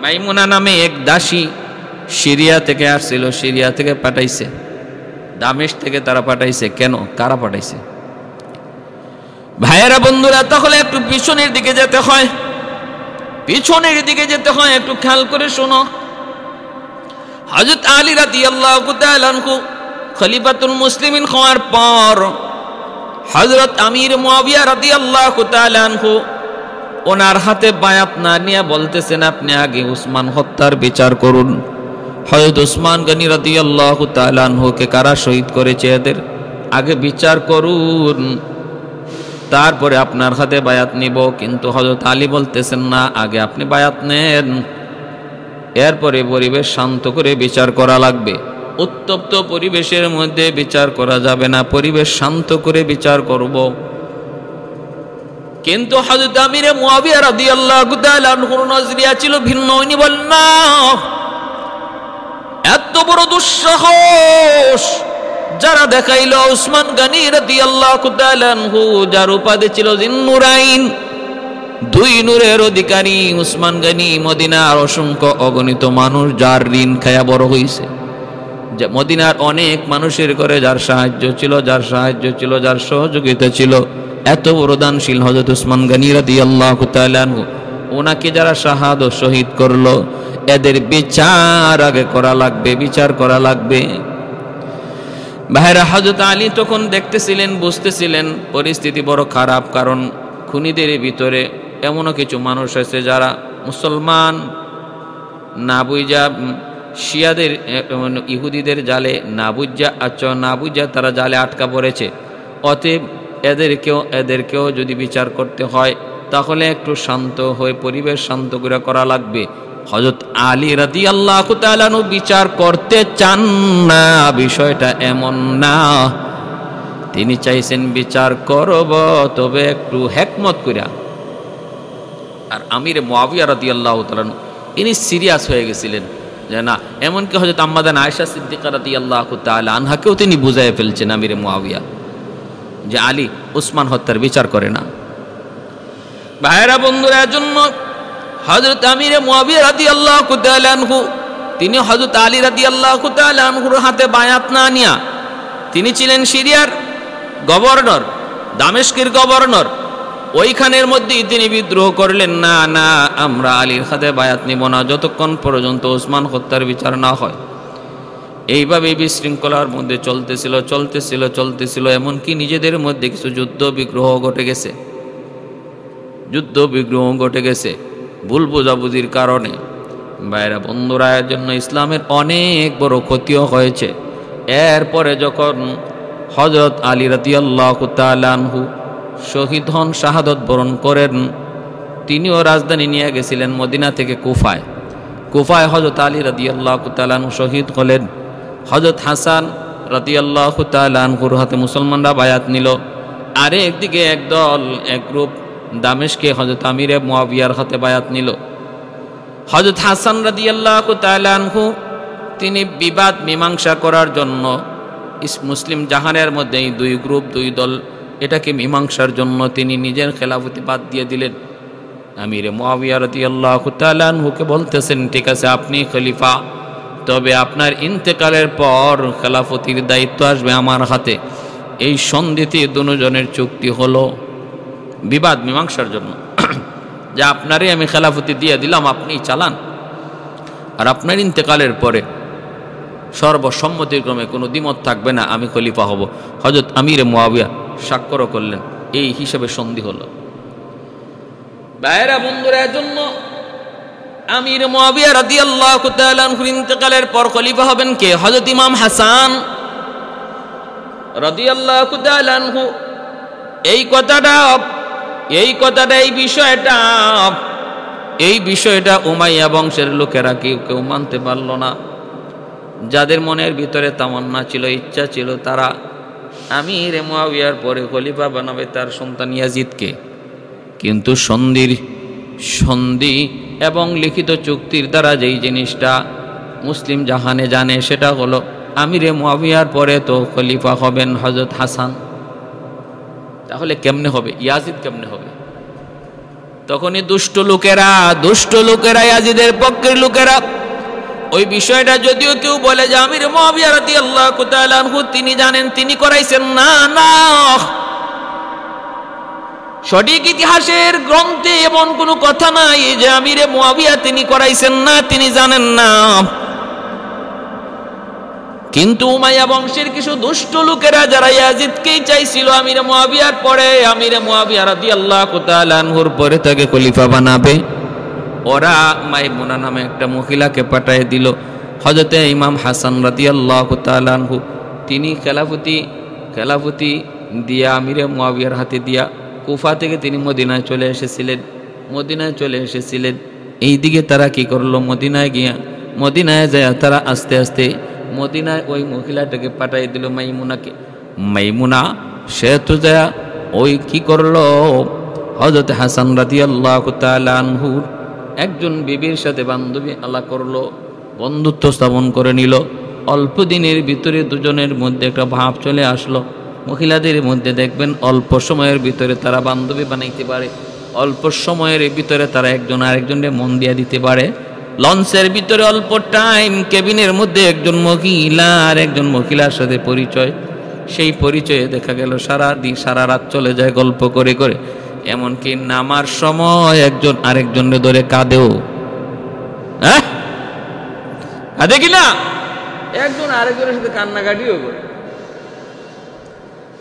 মাইমুনা নামে এক দাসী সিরিয়া থেকে আসছিল, সিরিয়া থেকে পাঠাইছে, দামেস্ক থেকে তারা পাঠাইছে। কেন, কারা পাঠাইছে? ভাইয়েরা বন্ধুরা, তাহলে একটু পিছনের দিকে যেতে হয়, পিছনের দিকে যেতে হয়, একটু খেয়াল করে শোনো। হযরত আলী রাদিয়াল্লাহু তাআলা আনহু খলিফাতুল মুসলিমিন হওয়ার পর হযরত আমির মুয়াবিয়া রাদিয়াল্লাহু তাআলা আনহু ওনার হাতে বায়াত না নিয়ে বলতেছেন, আপনি আগে উসমান হত্যার বিচার করুন। হযরত উসমান গনি রাদিয়াল্লাহু তাআলা আনহুকে কারা শহীদ করেছে এদের আগে বিচার করুন, তারপরে আপনার হাতে বায়াত নিব। কিন্তু হযরত আলী বলতেছেন, না, আগে আপনি বায়াত নেন, এরপরে পরিবেশ শান্ত করে বিচার করা লাগবে। উত্তপ্ত পরিবেশের মধ্যে বিচার করা যাবে না, পরিবেশ শান্ত করে বিচার করব। কিন্তু হযরত আমির মুয়াবিয়া রাদিয়াল্লাহু তাআলা আনহুর নজরিয়া ছিল ভিন্ন। উনি বলেন, না, এত বড় দুঃসাহস যারা দেখাইলো উসমান গনি রাদিয়াল্লাহু তাআলা আনহু, যার উপাধি ছিল জিন্নুরাইন, দুই নূরের অধিকারী উসমান গনি, মদিনার অসংখ্য অগণিত মানুষ যার ঋণ খায়া বড় হইছে, মদিনার অনেক মানুষের ঘরে যার সাহায্য ছিল, যার সহযোগিতা ছিল, এত বড় দানশীল হযরত উসমান গনি রাদিয়াল্লাহু তাআলা আনহু, ওনাকে যারা শাহাদত শহীদ করলো, এদের বিচার আগে করা লাগবে, বিচার করা লাগবে। ভাইরা, হযরত আলী তখন দেখতেছিলেন, বুঝতেছিলেন পরিস্থিতি বড় খারাপ, কারণ খুনিদের ভিতরে এমনও কিছু মানুষ আছে যারা মুসলমান না বুঝা, শিয়াদের ইহুদিদের জালে না বুঝা তারা জালে আটকা পড়েছে। অতএব এদেরকেও যদি বিচার করতে হয় তাহলে একটু শান্ত হয়ে পরিবেশ শান্ত করে করা লাগবে। হযরত আলী রাদিয়াল্লাহু তাআলা আনহু বিচার করতে চান না, বিষয়টা এমন না। তিনি চাইছেন বিচার করব, তবে একটু হিকমত কইরা। আর আমির মুয়াবিয়া রাদিয়াল্লাহু তাআলা আনহু তিনি সিরিয়াস হয়ে গেছিলেন যে না, এমনকি হযরত আম্মা আয়েশা সিদ্দিকা রাদিয়াল্লাহু তাআলা আনহাকেও তিনি বুঝাইয়া ফেলছেন আমির মুয়াবিয়া যে আলী উসমান হত্যার বিচার করে না। ভাইরা বন্ধুরা, এজন্য হযরত আমির মুয়াবিয়া রাদিয়াল্লাহু তাআলা আনহু তিনি হযরত আলী রাদিয়াল্লাহু তাআলা আনহুর হাতে বায়াত না নিয়া, তিনি ছিলেন সিরিয়ার গভর্নর, দামেস্কের গভর্নর, ওইখানের মধ্যেই তিনি বিদ্রোহ করলেন, না না, আমরা আলীর হাতে বায়াত নিব না যতক্ষণ পর্যন্ত ওসমান হত্যার বিচার না হয়। এইভাবে বিশৃঙ্খলার মধ্যে চলতেছিল। এমনকি নিজেদের মধ্যে কিছু যুদ্ধ বিগ্রহ ঘটে গেছে ভুল বোঝাবুঝির কারণে। ভাইরা বন্ধুরা, এর জন্য ইসলামের অনেক বড় ক্ষতিও হয়েছে। এরপরে যখন হযরত আলী রাদিয়াল্লাহু তাআলা আনহু শহীদ হন, শাহাদত বরণ করেন, তিনিও রাজধানী নিয়ে গেছিলেন মদিনা থেকে কুফায় হযরত আলী রাদিয়াল্লাহু তাআলা আনহু শহীদ হলেন। হযরত হাসান রাদিয়াল্লাহু তাআলা আনহুর হাতে মুসলমানরা বায়াত নিল। আরে একদিকে এক গ্রুপ দামেস্কে হযরত আমির মুয়াবিয়ার হাতে বায়াত নিল। হযরত হাসান রাদিয়াল্লাহু তাআলা আনহু তিনি বিবাদ মীমাংসা করার জন্য মুসলিম জাহানের মধ্যে দুই গ্রুপ, দুই দল, এটাকে মীমাংসার জন্য তিনি নিজের খেলাফতি বাদ দিয়ে দিলেন। আমির মুয়াবিয়া রাদিয়াল্লাহু তাআলা আনহুকে বলতেছেন, ঠিক আছে, আপনি খলিফা, তবে আপনার ইন্তেকালের পর খেলাফতির দায়িত্ব আসবে আমার হাতে। এই সন্ধিতে দুজনের চুক্তি হলো বিবাদ মীমাংসার জন্য, যে আপনারই আমি খেলাফতি দিয়ে দিলাম, আপনি চালান, আর আপনার ইন্তেকালের পরে সর্বসম্মতিক্রমে কোনো দ্বিমত থাকবে না, আমি খলিফা হব। হযরত আমির মুয়াবিয়া স্বাক্ষরও করলেন, এই হিসেবে সন্ধি হলো। ভাইরা বন্ধুরা, এজন্য আমির মুয়াবিয়া রাদিয়াল্লাহু তাআলা আনহুর ইন্তেকালের পর খলিফা হবেন কে? হযরত ইমাম হাসান রাদিয়াল্লাহু তাআলা আনহু। এই বিষয়টা উমাইয়া বংশের লোকেরা কেউ মানতে পারল না। যাদের মনের ভিতরে তামান্না ছিল, ইচ্ছা ছিল, তারা আমির মুয়াবিয়ার পরে খলিফা বানাবে তার সন্তান ইয়াজিদকে। কিন্তু সন্ধি এবং লিখিত চুক্তির দ্বারা যেই জিনিসটা মুসলিম জাহানে জানে, সেটা হলো আমিরে মুয়াবিয়ার পরে তো খলিফা হবেন হযরত হাসান। তাহলে কেমনে হবে? ইয়াজিদ কেমনে হবে? তখনই দুষ্ট লোকেরা ইয়াজিদের পক্ষের লোকেরা ওই বিষয়টা যদিও কেউ বলে যে আমির মুআবিয়া রাদিয়াল্লাহু তাআলা আনহু তিনি জানেন, তিনি করাইছেন, না না, সঠিক ইতিহাসের গ্রন্থে এমন কোনো কথা নাই যে আমির মুআবিয়া তিনি করাইছেন না, তিনি জানেন না। কিন্তু উমাইয়া বংশের কিছু দুষ্ট লোকেরা যারা ইয়াজিদকেই চাইছিল আমির মুআবিয়ার পরে, আমির মুআবিয়া রাদিয়াল্লাহু তাআলা আনহুর পরে তাকে খলিফা বানাবে, ওরা মাইমুনা নামে একটা মহিলাকে পাঠিয়ে দিল। হযরতে ইমাম হাসান রাদিয়াল্লাহু তাআলা আনহু তিনি খেলাফতি দিয়া আমির মুআবিয়ার হাতে দিয়া কুফা থেকে তিনি মদিনায় চলে এসেছিলেন। এইদিকে তারা কি করলো, মদিনায় যায় তারা আস্তে আস্তে মদিনায় ওই মহিলাটাকে পাঠিয়ে দিল মাইমুনা সে তো যায় ওই কি করলো, হযরত হাসান রাদিয়াল্লাহু তাআলা আনহুর একজন বিবির সাথে বান্ধবী আলাপ করলো, বন্ধুত্ব স্থাপন করে নিল। অল্প দিনের ভিতরে দুজনের মধ্যে একটা ভাব চলে আসলো। মহিলাদের মধ্যে দেখবেন অল্প সময়ের ভিতরে তারা বান্ধবী বানাইতে পারে, অল্প সময়ের ভিতরে তারা একজন আরেকজনের মন দিয়া দিতে পারে। লঞ্চের ভিতরে অল্প টাইম, কেবিনের মধ্যে একজন মহিলা আর একজন মহিলার সাথে পরিচয়, সেই পরিচয়ে দেখা গেল সারা রাত চলে যায় গল্প করে করে, এমনকি নামার সময় একজন আরেকজনের ধরে কাঁদেও, কাঁদে কিনা, একজন আরেকজনের সাথে কান্নাকাটিও করে।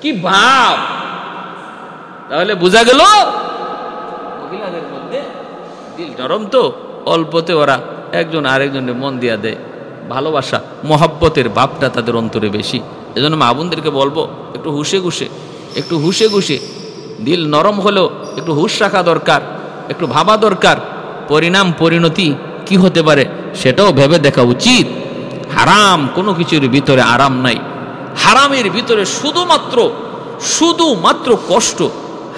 কি ভাব! তাহলে বোঝা গেল মহিলাদের মধ্যে দিল নরম, তো অল্পতে ওরা একজন আরেকজনের মন দিয়া দেয়, ভালোবাসা মহব্বতের ভাবটা তাদের অন্তরে বেশি। এজন্য মা বোনদেরকে বলবো একটু হুশে গুষে দিল নরম হলেও একটু হুশ রাখা দরকার, একটু ভাবা দরকার, পরিণতি কি হতে পারে সেটাও ভেবে দেখা উচিত। হারাম কোনো কিছুর ভিতরে আরাম নাই, হারামের ভিতরে শুধুমাত্র কষ্ট,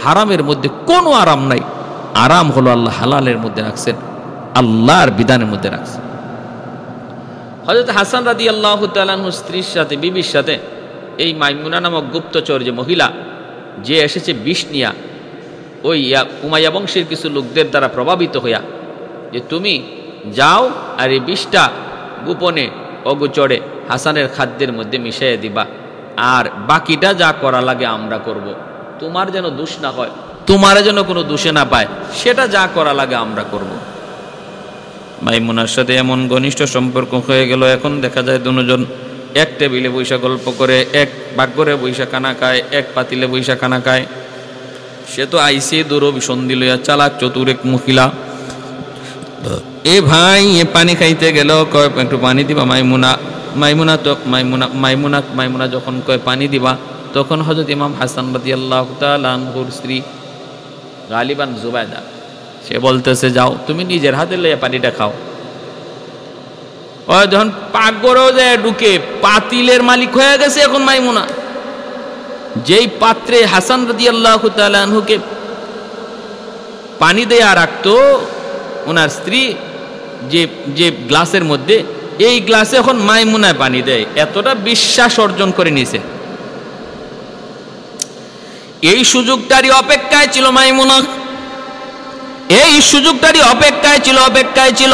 হারামের মধ্যে কোনো আরাম নাই। আরাম হলো আল্লাহ হালালের মধ্যে রাখছেন, আল্লাহর বিধানের মধ্যে রাখছেন। হযরত হাসান রাদিয়াল্লাহু তাআলা আনহু স্ত্রীর সাথে, বিবির সাথে এই মাইমুনা নামক গুপ্তচর যে মহিলা যে এসেছে বিষ নিয়া, ওই উমাইয়া বংশের কিছু লোকদের দ্বারা প্রভাবিত হইয়া যে তুমি যাও আর এই বিষটা গোপনে অগোচরে হাসানের খাদ্যের মধ্যে মিশিয়ে দিবা, আর বাকিটা যা করা লাগে আমরা করব, তোমার যেন দোষ না হয়, তোমার যেন কোনো দোষে না পায়, সেটা যা করা লাগে আমরা করব। মাইমুনার সাথে এমন ঘনিষ্ঠ সম্পর্ক হয়ে গেল, এখন দেখা যায় দুজন এক টেবিলে বৈশা গল্প করে, এক বাগ্যরে বৈশা খানা খায়, এক পাতিলে বৈশা খানা খায়। সে তো আইসে দুরভিসন্ধি লইয়া চালাক চতুর এক মহিলা। এ ভাই এ পানি খাইতে গেল, কয় একটু পানি দিবা। মাইমুনা যখন কয় পানি দিবা, তখন হযরত ইমাম হাসান রাদিয়াল্লাহু তাআলা আনহুর স্ত্রী গালিবান জুবাইদা সে বলতেছে, যাও তুমি নিজের হাতে লইয়া পানিটা খাও। যখন পাকঘরেও যায় ঢুকে, পাতিলের মালিক হয়ে গেছে এখন মাইমুনা। যেই পাত্রে হাসান রাদিয়াল্লাহু তাআলা আনহুকে পানি দেয়া রাখতো ওনার স্ত্রী, যে গ্লাসের মধ্যে, এই গ্লাসে এখন মাইমুনায় পানি দেয়, এতটা বিশ্বাস অর্জন করে নিয়েছে। এই সুযোগটারই অপেক্ষায় ছিল মাইমুনা, এই সুযোগটারই অপেক্ষায় ছিল।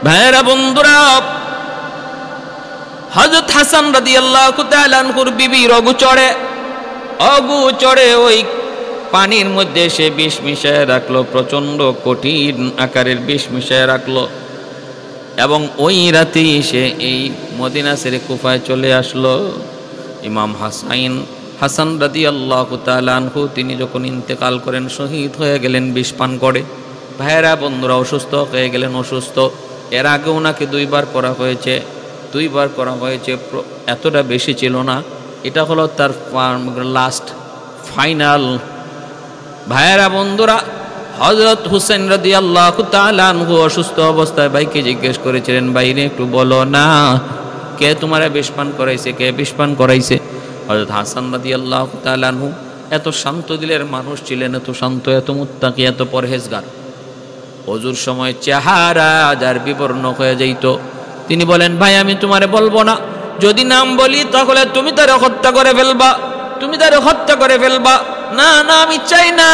ভাইরা বন্ধুরা, হযরত হাসান রাদিয়াল্লাহু তাআলা আনহুর বিবি অগুচরে ওই পানির মধ্যে সে বিষ মিশিয়ে রাখলো, প্রচন্ড কঠিন আকারের বিষ মিশিয়ে রাখলো, এবং ওই রাতেই সে এই মদিনা ছেড়ে কুফায় চলে আসলো। ইমাম হাসান রাদিয়াল্লাহু তাআলা আনহু তিনি যখন ইন্তেকাল করেন, শহীদ হয়ে গেলেন বিষ পান করে। ভাইরা বন্ধুরা, অসুস্থ হয়ে গেলেন। এর আগে ওনাকে দুইবার করা হয়েছে, এতটা বেশি ছিল না, এটা হলো তার লাস্ট ফাইনাল। ভাইরা বন্ধুরা, হযরত হুসাইন রাদিয়াল্লাহু তাআলা আনহু অসুস্থ অবস্থায় ভাইকে জিজ্ঞেস করেছিলেন, ভাইরে একটু বলো না, কে তোমার বিষ পান করাইছে? হযরত হাসান রাদিয়াল্লাহু তাআলা আনহু এত শান্ত দিলের মানুষ ছিলেন, এত শান্ত, এত মুত্তাকি, এত পরহেজগার। ওযুর সময় চেহারা যার বিবর্ণ হয়ে যাইত। তিনি বলেন, ভাই আমি তোমারে বলবো না, যদি নাম বলি তাহলে তুমি তারে হত্যা করে ফেলবা। না না, আমি চাই না,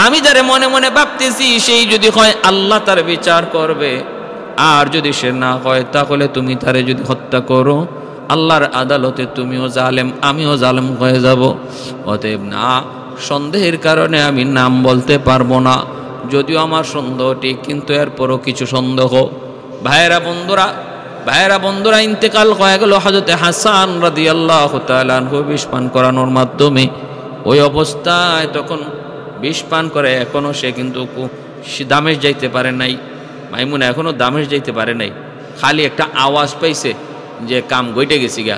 আমি যারে মনে মনে ভাবতেছি সেই যদি হয় আল্লাহ তার বিচার করবে, আর যদি সে না হয় তাহলে তুমি তারে যদি হত্যা করো আল্লাহর আদালতে তুমিও জালেম আমিও জালেম হয়ে যাব। অতএব না, সন্দেহের কারণে আমি নাম বলতে পারবো না, যদিও আমার সন্দেহ ঠিক, কিন্তু এরপরও কিছু সন্দেহ। ভাইয়েরা বন্ধুরা, ইন্তেকাল হয়ে গেল হযরতে হাসান রাদিয়াল্লাহু তাআলা আনহু বিষ পান করানোর মাধ্যমে। ওই অবস্থায় তখন বিষ পান করে এখনো সে কিন্তু দামেশ যাইতে পারে নাই, মাইমুনা এখনো দামেশ যাইতে পারে নাই, খালি একটা আওয়াজ পাইছে যে কাম গইটে গেছি গা।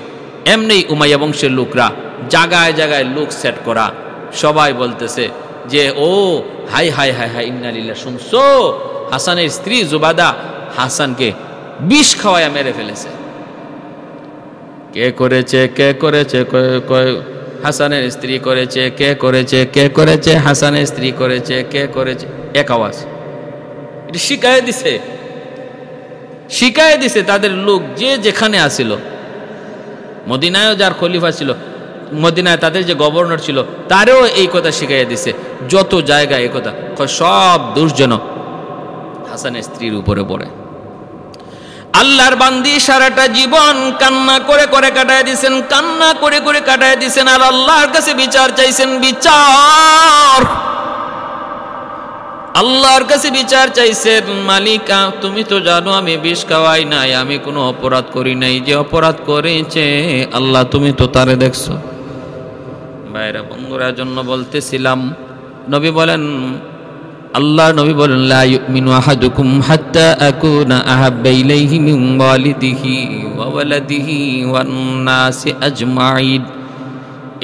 এমনি উমাইয়া বংশের লোকরা জায়গায় জায়গায় লোক সেট করা, সবাই বলতেছে যে ও হাই হাই হাই হাই ইন্না লিল্লাহ, শুনছো হাসানের স্ত্রী জুবাদা হাসানকে বিষ খাওয়ায়া মেরে ফেলেছে। কে করেছে কে করেছে, হাসানের স্ত্রী করেছে, কে করেছে কে করেছে, হাসানের স্ত্রী করেছে, কে করেছে, এক আওয়াজ। এটা শিখায় দিছে তাদের লোক যে যেখানে আসিল। মদিনায়ও যার খলিফা ছিল, মদিনায় তাদের যে গভর্নর ছিল তারেও এই কথা শিখাইয়া দিছে, যত জায়গায় এই কথা, সব দোষ যেন হাসানের স্ত্রীর উপরে পড়ে। আল্লাহর বান্দি সারাটা জীবন কান্না করে করে কাটায় দিয়েছেন, কান্না করে করে কাটায় দিয়েছেন, আর আল্লাহর কাছে বিচার চাইছেন। আল্লাহর কাছে বিচার চাইছেন, মালিকা তুমি তো জানো আমি বিষ খাওয়াই নাই, আমি কোনো অপরাধ করি নাই, যে অপরাধ করেছে আল্লাহ তুমি তো তারে দেখছো। ভাইরা বন্ধুরা, জন্য বলতেছিলাম, নবী বলেন, আল্লাহর নবী বলেন, লা ইউমিনু আহাদুকুম হাত্তা আকুনা আহাব্বা ইলাইহি মিন ওয়ালিদিহি ওয়া ওয়ালাদিহি ওয়ান নাসি আজমাইন।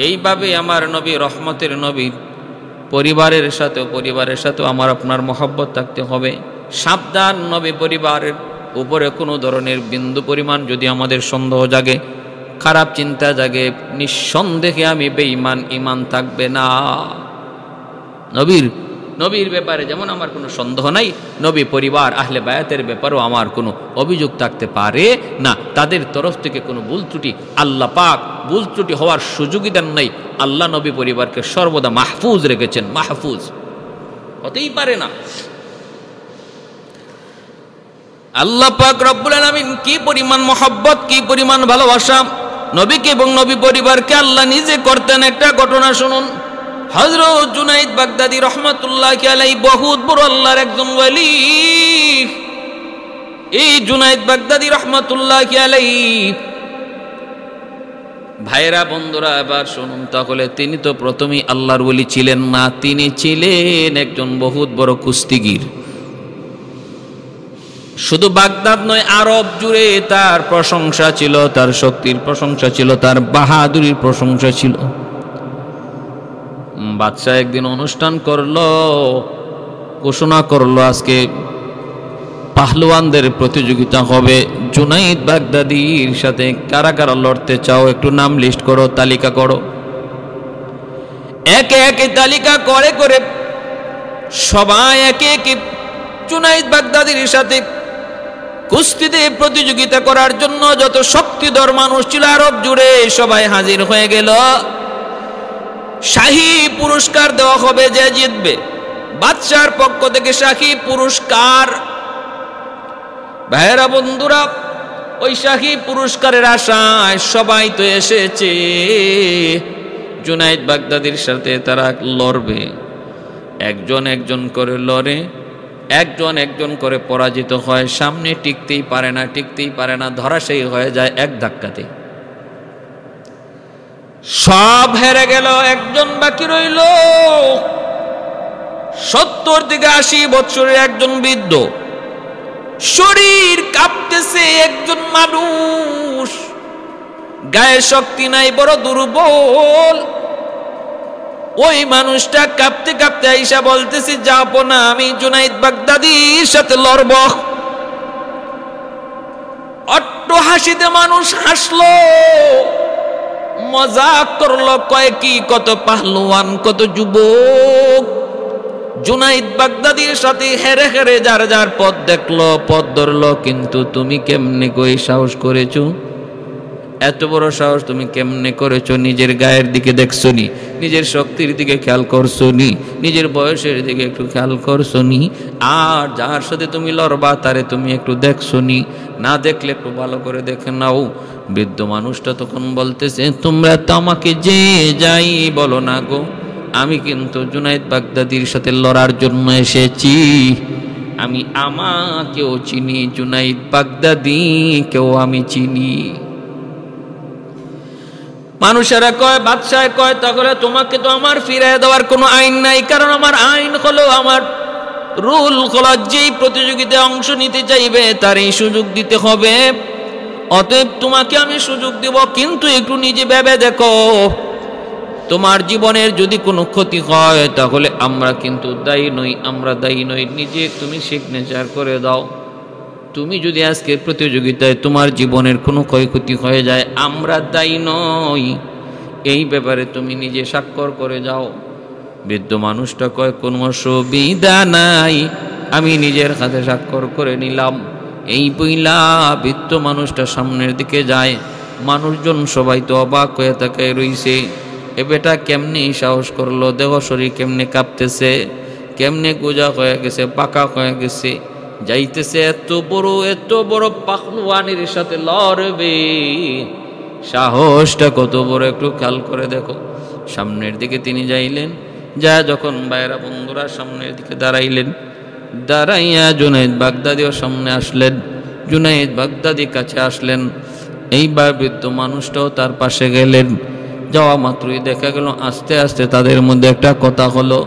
এইভাবে আমার নবী, রহমতের নবী, পরিবারের সাথে আমার আপনার মহব্বত থাকতে হবে। সাবধান, নবী পরিবারের উপরে কোনো ধরনের বিন্দু পরিমাণ যদি আমাদের সন্দেহ জাগে, খারাপ চিন্তা জাগে, নিঃসন্দেহে আমি বেঈমান, ঈমান থাকবে না। নবীর ব্যাপারে যেমন আমার কোনো সন্দেহ নাই, নবী পরিবার আহলে বায়াতের ব্যাপারেও আমার কোনো অভিযোগ থাকতে পারে না। তাদের তরফ থেকে কোনো ভুল ত্রুটি আল্লাহ পাক ভুল ত্রুটি হওয়ার সুযোগই দেন নাই। আল্লাহ নবী পরিবারকে সর্বদা মাহফুজ রেখেছেন, মাহফুজ হতেই পারে না। আল্লাহ পাক রব্বুল আলামিন কি পরিমাণ মহব্বত, কি পরিমাণ ভালোবাসা নবীকে এবং নবী পরিবারকে আল্লাহ নিজে করতেন। একটা ঘটনা শুনুন। হযরত জুনাইদ বাগদাদী রহমাতুল্লাহি আলাইহি বহুত বড় আল্লাহর একজন ওয়ালি। এই জুনাইদ বাগদাদী রহমাতুল্লাহি আলাইহি, ভাইরা বন্ধুরা এবার শুনুন তাহলে, তিনি তো প্রথমেই আল্লাহর ওয়ালি ছিলেন না, তিনি ছিলেন একজন বহুত বড় কুস্তিগীর। শুধু বাগদাদ নয়, আরব জুড়ে তার প্রশংসা ছিল, তার শক্তির প্রশংসা ছিল, তার বাহাদুরির প্রশংসা ছিল। বাদশাহ একদিন অনুষ্ঠান করলো, ঘোষণা করলো আজকে পাহলওয়ানদের প্রতিযোগিতা হবে। জুনাইদ বাগদাদীর সাথে কারা কারা লড়তে চাও একটু নাম লিস্ট করো, তালিকা করো। একে একে তালিকা করে করে সবাই একে একে জুনাইদ বাগদাদীর সাথে কুস্তিতে প্রতিযোগিতা করার জন্য যত শক্তিধর মানুষ ছিল আরব জুড়ে সবাই হাজির হয়ে গেল। শাহী পুরস্কার দেওয়া হবে যে জিতবে, বাদশার পক্ষ থেকে শাহী পুরস্কার। ভাইয়েরা বন্ধুরা, ওই শাহী পুরস্কারের আশায় সবাই তো এসেছে জুনাইদ বাগদাদীর সাথে, তারা লড়বে। একজন একজন করে লড়ে, একজন একজন করে পরাজিত হয়, সামনে টিকতেই পারে না, ধরাশায়ী হয়ে যায় এক ধাক্কাতে। সব হেরে গেল, একজন বাকি রইল। 70 থেকে 80 বছরের একজন বৃদ্ধ, শরীর কাঁপতেছে, একজন মানুষ, গায়ে শক্তি নাই, বড় দুর্বল। ওই মানুষটা কাঁপতে কাঁপতে আইসা বলতেছে, যাবো না, আমি জুনাইদ বাগদাদীর সাথে লড়ব। অট্ট হাসিতে মানুষ হাসলো, মজাক করলো, কয় কি কত পাহলওয়ান, কত যুবক জুনাইদ বাগদাদীর সাথে হেরে হেরে যার যার পথ দেখলো, পথ ধরলো, কিন্তু তুমি কেমনে কই সাহস করেছো এত বড় সাহস তুমি কেমনে করেছো? নিজের গায়ের দিকে দেখছো নি? নিজের শক্তির দিকে খেয়াল করছো নি? নিজের বয়সের দিকে একটু খেয়াল করছো নি? আর যার সাথে তুমি লড়বা তারে তুমি একটু দেখছো নি? না দেখলে একটু ভালো করে দেখে নাও। বৃদ্ধ মানুষটা তখন বলতেছে, তোমরা তো আমাকে যে যাই বলো না গো, আমি কিন্তু জুনায়েদ বাগদাদির সাথে লড়ার জন্য এসেছি। আমি আমাকেও চিনি, জুনায়েদ বাগদাদিকেও আমি চিনি। মানুষেরা কয়, বাদশাহ কয়, তাহলে তোমাকে তো আমার ফিরিয়ে দেওয়ার কোনো আইন নাই, কারণ আমার আইন হলো, আমার রুল হলো, যেই প্রতিযোগিতায় অংশ নিতে চাইবে তার এই সুযোগ দিতে হবে। অতএব তোমাকে আমি সুযোগ দেব, কিন্তু একটু নিজে ভেবে দেখো, তোমার জীবনের যদি কোনো ক্ষতি হয় তাহলে আমরা কিন্তু দায়ী নই, আমরা দায়ী নই। নিজে তুমি সিগনেচার করে দাও। তুমি যদি আজকে প্রতিযোগিতায় তোমার জীবনের কোনো ক্ষয়ক্ষতি হয়ে যায়, আমরা দায়ী নই, এই ব্যাপারে তুমি নিজে স্বাক্ষর করে যাও। বৃদ্ধ মানুষটা কয়, কোনো অসুবিধা নাই, আমি নিজের হাতে স্বাক্ষর করে নিলাম। এই বইলা বৃদ্ধ মানুষটা সামনের দিকে যায়। মানুষজন সবাই তো অবাক হয়ে তাকায় রইছে, এ বেটা কেমনে সাহস করলো, দেহ শরীর কেমনে কাঁপতেছে, কেমনে গোজা হয়ে গেছে, পাকা হয়ে গেছে, যাইতেছে এত বড় পাখওয়ানির সাথে লড়বে, সাহসটা কত বড় একটু খেয়াল করে দেখো। সামনের দিকে তিনি যাইলেন, যা যখন বাইরা বন্ধুরা সামনের দিকে দাঁড়াইলেন, দাঁড়াইয়া জুনায়েদ বাগদাদিও সামনে আসলেন, জুনায়েদ বাগদাদি কাছে আসলেন। এইবার বৃদ্ধ মানুষটাও তার পাশে গেলেন। যাওয়া মাত্রই দেখা গেল আস্তে আস্তে তাদের মধ্যে একটা কথা হলো।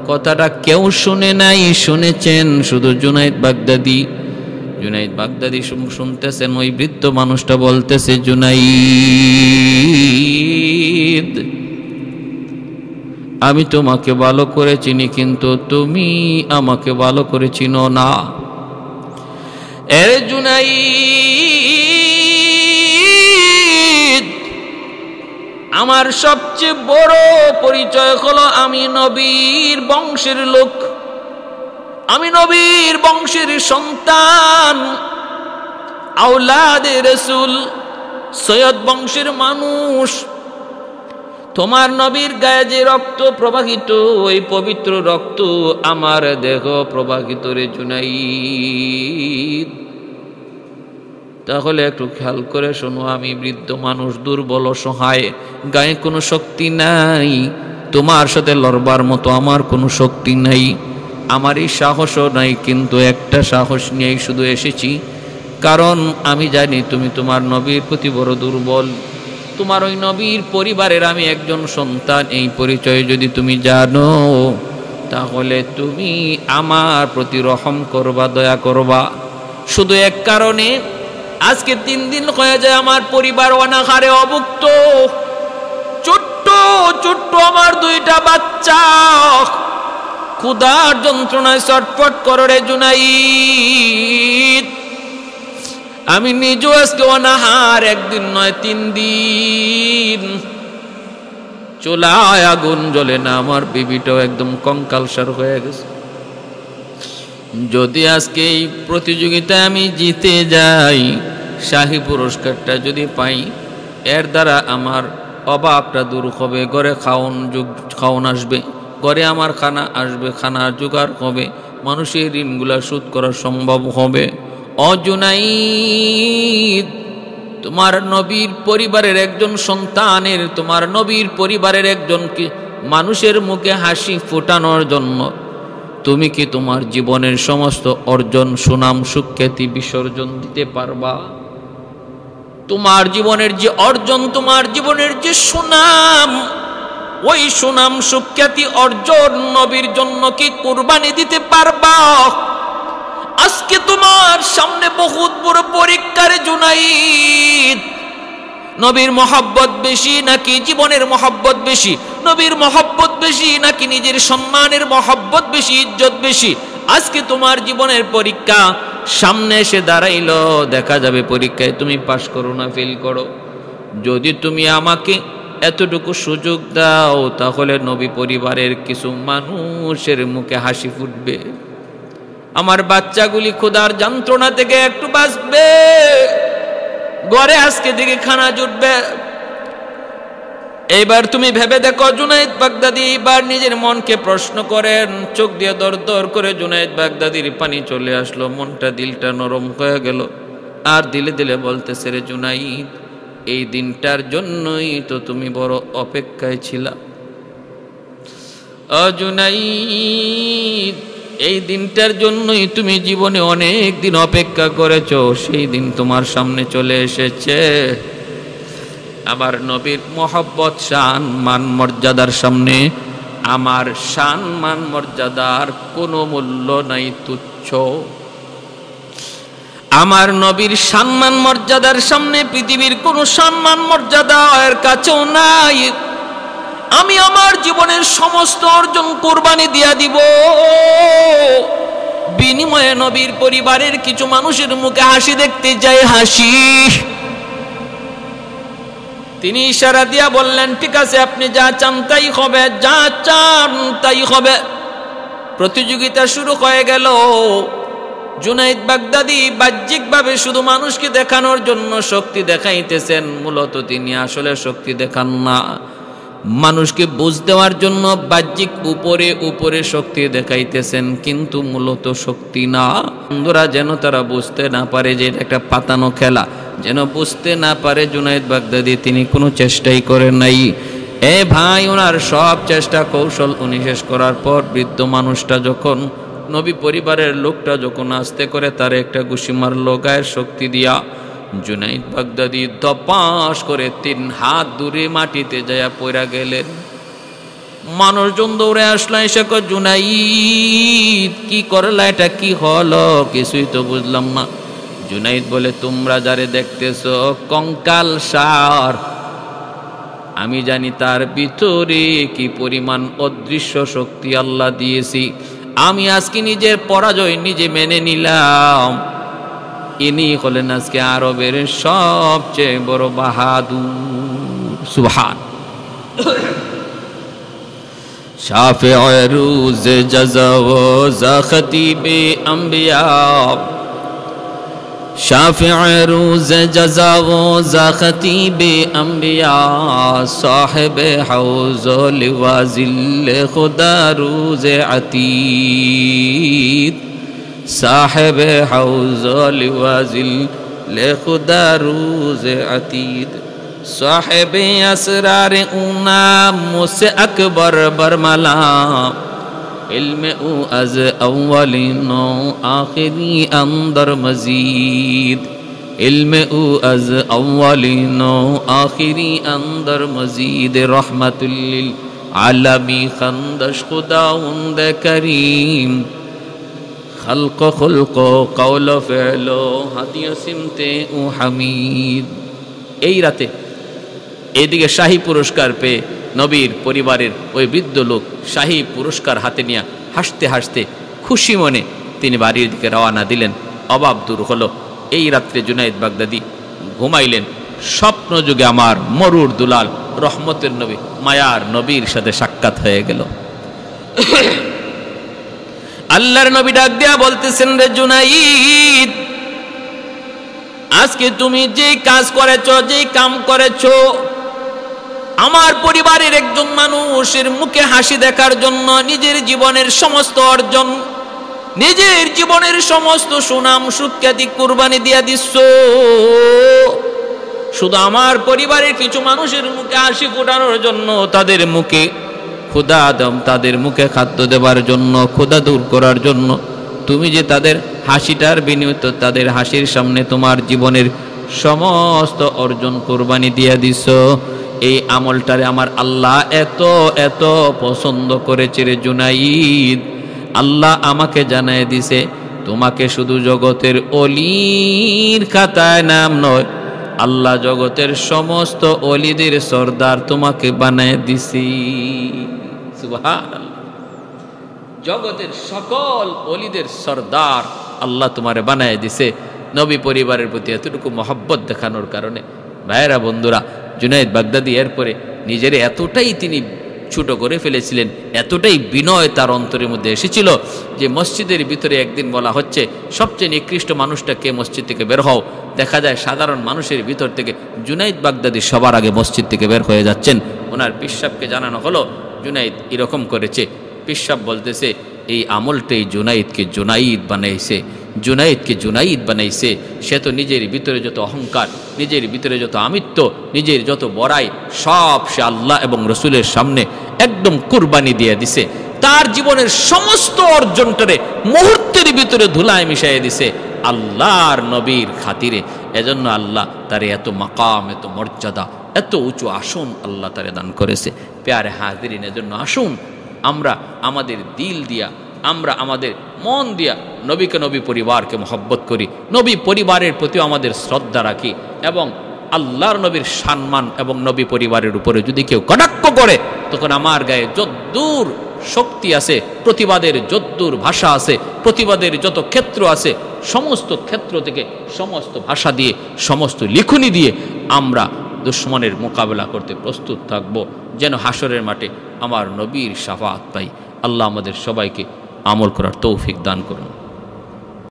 কথাটা কেউ শুনে নাই, শুনেছেন শুধু জুনায়েদ বাগদাদি। জুনায়েদ বাগদাদি শুনতেছেন, ওই বৃদ্ধ মানুষটা বলতেছে, জুনায়েদ, আমি তোমাকে ভালো করে চিনি, কিন্তু তুমি আমাকে ভালো করে চিনো না। এর জুনায়েদ, আমার সবচেয়ে বড় পরিচয় হলো আমি নবীর বংশের লোক, আমি নবীর বংশের সন্তান, আওলাদে রাসূল, সৈয়দ বংশের মানুষ। তোমার নবীর গায়ে যে রক্ত প্রবাহিত, ওই পবিত্র রক্ত আমার দেহ প্রবাহিত রে জুনায়েদ। তাহলে একটু খেয়াল করে শোনো, আমি বৃদ্ধ মানুষ, দুর্বল, অসহায়, গায়ে কোনো শক্তি নাই, তোমার সাথে লড়বার মতো আমার কোনো শক্তি নাই, আমার এই সাহসও নাই, কিন্তু একটা সাহস নিয়েই শুধু এসেছি, কারণ আমি জানি তুমি তোমার নবীর প্রতি বড় দুর্বল, তোমার ওই নবীর পরিবারের আমি একজন সন্তান। এই পরিচয় যদি তুমি জানো তাহলে তুমি আমার প্রতি রহম করবা, দয়া করবা। শুধু এক কারণে, আজকে 3 দিন হয়ে যায় আমার পরিবার অনাহারে অভুক্ত, ছোট্ট ছোট্ট আমার 2টা বাচ্চা ক্ষুধার যন্ত্রণায় ছটফট করে রে জুনায়েদ। আমি নিজেও আজকে অনাহার, 1 দিন নয় 3 দিন, চুলায় আগুন জ্বলে না, আমার বিবিটাও একদম কঙ্কালসার হয়ে গেছে। যদি আজকে এই প্রতিযোগিতায় আমি জিতে যাই, শাহী পুরস্কারটা যদি পাই, এর দ্বারা আমার অভাবটা দূর হবে, ঘরে খাওন আসবে, ঘরে আমার খানা আসবে, খানার জোগাড় হবে, মানুষের ঋণগুলা শোধ করা সম্ভব হবে। ও জুনায়েদ, তোমার নবীর পরিবারের একজন সন্তানের, তোমার নবীর পরিবারের একজন মানুষের মুখে হাসি ফোটানোর জন্য তুমি কি তোমার জীবনের সমস্ত অর্জন, সুনাম, সুখ্যাতি বিসর্জন দিতে পারবা? তোমার জীবনের যে অর্জন, তোমার জীবনের যে সুনাম, ওই সুনাম, সুখ্যাতি, অর্জন নবীর জন্য কি কুরবানি দিতে পারবা? আজকে তোমার সামনে বহুত বড় পরীক্ষার জুনায়েদ। নবীর মহব্বত বেশি নাকি জীবনের মহব্বত বেশি? নবীর মহব্বত বেশি নাকি নিজের সম্মানের মহব্বত বেশি, ইজ্জত বেশি? আজকে তোমার জীবনের পরীক্ষা সামনে এসে দাঁড়াইলো, দেখা যাবে পরীক্ষায় তুমি পাশ করো না ফেল করো। যদি তুমি আমাকে এতটুকু সুযোগ দাও, তাহলে নবী পরিবারের কিছু মানুষের মুখে হাসি ফুটবে, আমার বাচ্চাগুলি ক্ষুধার যন্ত্রণা থেকে একটু বাঁচবে, ঘরে আজকে দিকে খানা জুটবে। এইবার তুমি ভেবে দেখো, জুনাইদ বাগদাদি এবার নিজের মনকে প্রশ্ন করেন, চোখ দিয়ে দর দর করে জুনাইদ বাগদাদির পানি চলে আসলো, মনটা দিলটা নরম হয়ে গেল। আর দিলে দিলে বলতেছে, রে জুনাইদ, এই দিনটার জন্যই তো তুমি বড় অপেক্ষায় ছিলা। জুনাইদ, এই দিনটার জন্যই তুমি জীবনে অনেক দিন অপেক্ষা করেছো, সেই দিন তোমার সামনে চলে এসেছে। আমার নবীর মহব্বত, শান মান মর্যাদার সামনে আমার শান মান মর্যাদার কোনো মূল্য নাই, তুচ্ছ। আমার নবীর সম্মান মর্যাদার সামনে পৃথিবীর কোনো সম্মান মর্যাদা এর কাছেও নাই। আমি আমার জীবনের সমস্ত অর্জন কুরবানি দিয়া দিব, বিনিময়ে নবীর পরিবারের কিছু মানুষের মুখে হাসি দেখতে চাই, হাসি। তিনি ইশারা দিয়া বললেন, ঠিক আছে, আপনি যা চান তাই হবে, যা চান তাই হবে। প্রতিযোগিতা শুরু হয়ে গেল। জুনাইদ বাগদাদি বাহ্যিকভাবে শুধু মানুষকে দেখানোর জন্য শক্তি দেখাইতেছেন, মূলত তিনি আসলে শক্তি দেখান না, মানুষকে বুঝ দেওয়ার জন্য বাহ্যিক উপরে উপরে শক্তি দেখাইতেছেন, কিন্তু মূলত শক্তি না। বন্ধুরা, যেন তারা বুঝতে না পারে যে এটা একটা পাতানো খেলা, যেন বুঝতে না পারে জুনাইদ বাগদাদি তিনি কোনো চেষ্টাই করেন নাই। এ ভাই, ওনার সব চেষ্টা কৌশল উনি শেষ করার পর বৃদ্ধ মানুষটা যখন, নবী পরিবারের লোকটা যখন আস্তে করে তার একটা ঘুষি মারল গায়ের শক্তি দিয়া, জুনাইদ বাগদাদি দপাস করে 3 হাত দূরে মাটিতে যায়া পড়া গেলেন। মানুষজন দৌড়ে আসলো, এসে কয়, জুনাইদ কি করলা, এটা কি হলো, কিছুই তো বুঝলাম না। জুনাইদ বলে, তোমরা যারে দেখতেছো কঙ্কাল সার, আমি জানি তার ভিতরে কি পরিমাণ অদৃশ্য শক্তি আল্লাহ দিয়েছি। আমি আজকে নিজের পরাজয় নিজে মেনে নিলাম। ইনি হলেন আজকে আরবের সবচেয়ে বড় বাহাদুর। সুবহান। শাফি'য়ে রুজ জাযা ওয়া যা খতীবে আম্বিয়া, শাফি'য়ে রুজ জাযা ওয়া যা খতীবে আম্বিয়া, সাহিবে হাউজ লিওয়া জিল্লে খুদা রুজ আতীদ, সাহেবে হাউজ লিওয়া জিল্লে খুদা রুজ আতীদ, সাহেবে আসরার উনাম মুসে আকবর বরমালা, ইলমে ও আজ আউয়ালিন ও আখিরি अंदर मजीद, इल्मे उ अज अव्वलिन व आखिरी अंदर मजीद, रहमतुल लिल आलमी खंदश खुदाउंद करीम, खल्क खुल्क कौल फेलो हादिय सिमते उ हमीद। এই রাতে এইদিকে শাহী পুরস্কার পেয়ে নবীর পরিবারের ওই বৃদ্ধ লোক শাহী পুরস্কার হাতে নিয়ে হাসতে হাসতে খুশি মনে তিনি বাড়ির দিকে রওনা দিলেন। অভাব দূর হলো। এই রাত্রে জুনাইদ বাগদাদি ঘুমাইলেন। স্বপ্ন যুগে আমার মরুর দুলাল রহমতের নবী মায়ার নবীর সাথে সাক্ষাৎ হয়ে গেল। আল্লাহর নবী ডাক দিয়া বলতেছেন, রে জুনাইদ, আজকে তুমি যে কাজ করেছো, যে কাম করেছো, আমার পরিবারের একজন মানুষের মুখে হাসি দেখার জন্য নিজের জীবনের সমস্ত অর্জন, নিজের জীবনের সমস্ত সুনাম সুখ্যাতি কুরবানি দিয়া দিচ্ছ, শুধু আমার পরিবারের কিছু মানুষের মুখে হাসি ফোটানোর জন্য, তাদের মুখে ক্ষুধা দম, তাদের মুখে খাদ্য দেবার জন্য, ক্ষুধা দূর করার জন্য তুমি যে তাদের হাসিটার বিনিময়ে তাদের হাসির সামনে তোমার জীবনের সমস্ত অর্জন কুরবানি দিয়া দিছ। এই আমলটারে আমার আল্লাহ এত এত পছন্দ করেছে রে জুনাইদ। আল্লাহ আমাকে জানায় দিছে, তোমাকে শুধু জগতের অলির খাতায় নাম নয়, আল্লাহ জগতের সমস্ত অলিদের সর্দার তোমাকে বানায় দিছি। সুবহানাল্লাহ। জগতের সকল অলিদের সর্দার আল্লাহ তোমারে বানায় দিছে নবী পরিবারের প্রতি এতটুকু মহব্বত দেখানোর কারণে। ভাইয়েরা, বন্ধুরা, জুনাইদ বাগদাদি এরপরে নিজের এতটাই তিনি ছোট করে ফেলেছিলেন। এতটাই বিনয় তার অন্তরের মধ্যে এসেছিল যে মসজিদের ভিতরে একদিন বলা হচ্ছে সবচেয়ে নিকৃষ্ট মানুষটা কে, মসজিদ থেকে বের হও। দেখা যায় সাধারণ মানুষের ভিতর থেকে জুনাইদ বাগদাদি সবার আগে মসজিদ থেকে বের হয়ে যাচ্ছেন। ওনার পিসাবকে জানানো হলো জুনাইদ এরকম করেছে। পিসাব বলতেছে এই আমলটাই জুনাইদকে জুনাইদ বানাইছে, জুনাইদকে জুনাইদ বানাইছে। সে তো নিজের ভিতরে যত অহংকার, নিজের ভিতরে যত আমিত্ব, নিজের যত বড়াই, সব সে আল্লাহ এবং রসুলের সামনে একদম কুরবানি দিয়ে দিছে। তার জীবনের সমস্ত অর্জনটারে মুহূর্তের ভিতরে ধুলায় মিশাইয়ে দিছে আল্লাহর নবীর খাতিরে। এজন্য আল্লাহ তারে এত মাকাম, এত মর্যাদা, এত উঁচু আসন আল্লাহ তারে দান করেছে। প্যারে হাজিরিন, এজন্য আসুন আমরা আমাদের দিল দিয়া, আমরা আমাদের মন দিয়া নবীকে, নবী পরিবারকে মহব্বত করি, নবী পরিবারের প্রতিও আমাদের শ্রদ্ধা রাখি, এবং আল্লাহর নবীর সম্মান এবং নবী পরিবারের উপরে যদি কেউ কটাক্ষ করে তখন আমার গায়ে যদ্দূর শক্তি আছে, প্রতিবাদের যদ্দূর ভাষা আছে, প্রতিবাদের যত ক্ষেত্র আছে, সমস্ত ক্ষেত্র থেকে, সমস্ত ভাষা দিয়ে, সমস্ত লিখনি দিয়ে আমরা দুশ্মনের মোকাবেলা করতে প্রস্তুত থাকব, যেন হাসরের মাঠে আমার নবীর শাফাআত পাই। আল্লাহ আমাদের সবাইকে আমল করার তৌফিক দান করুন।